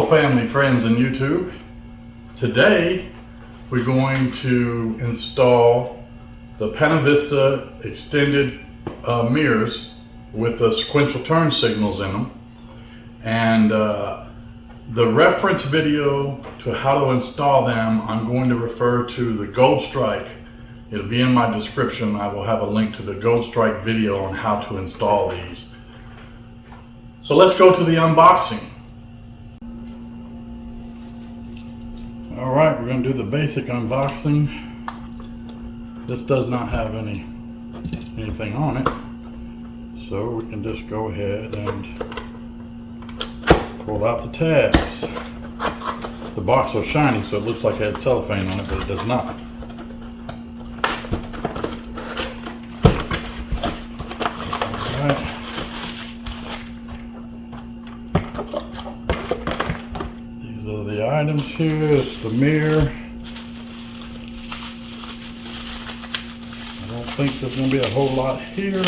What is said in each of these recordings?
Hello family, friends, and YouTube. Today we're going to install the PANOVISTA extended mirrors with the sequential turn signals in them. And the reference video to how to install them, I'm going to refer to the Goldstrike. It'll be in my description. I will have a link to the Goldstrike video on how to install these. So let's go to the unboxing. All right, we're going to do the basic unboxing. This does not have anything on it, so we can just go ahead and pull out the tabs. The box is shiny, so it looks like it had cellophane on it, but it does not. All right. These are the items here. It's the mirror. I don't think there's going to be a whole lot here.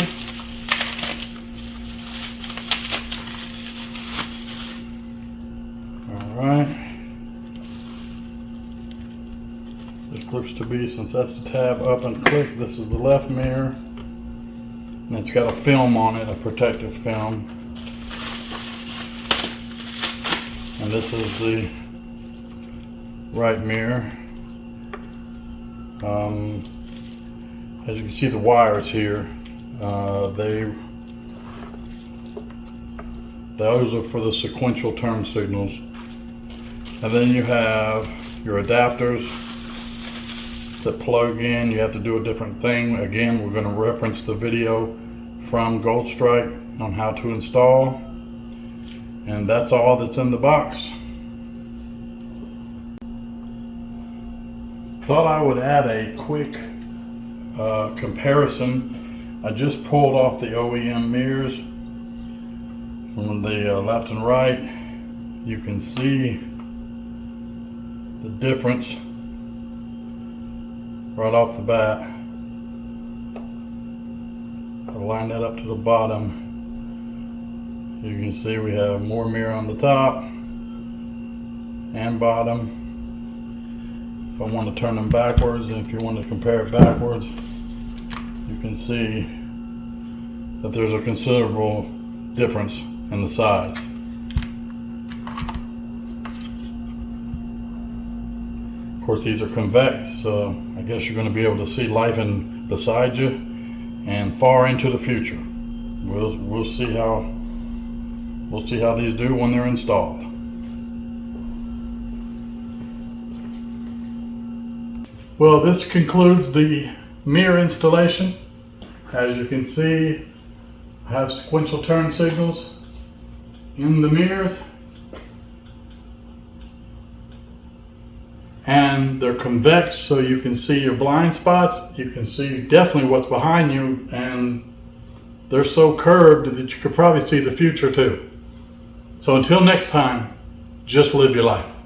Alright. This looks to be, since that's the tab up and click, this is the left mirror. And it's got a film on it, a protective film. And this is the right mirror. As you can see, the wires here, those are for the sequential turn signals. And then you have your adapters that plug in. You have to do a different thing. Again, we're going to reference the video from Goldstrike on how to install. And that's all that's in the box. Thought I would add a quick comparison. I just pulled off the OEM mirrors from the left and right. You can see the difference right off the bat. I'll line that up to the bottom. You can see we have more mirror on the top and bottom. If I want to turn them backwards, and if you want to compare it backwards, you can see that there's a considerable difference in the size. Of course, these are convex, so I guess you're going to be able to see life beside you and far into the future. We'll see how these do when they're installed. Well, this concludes the mirror installation. As you can see, I have sequential turn signals in the mirrors, and they're convex, so you can see your blind spots. You can see definitely what's behind you, and they're so curved that you could probably see the future too. So until next time, just live your life.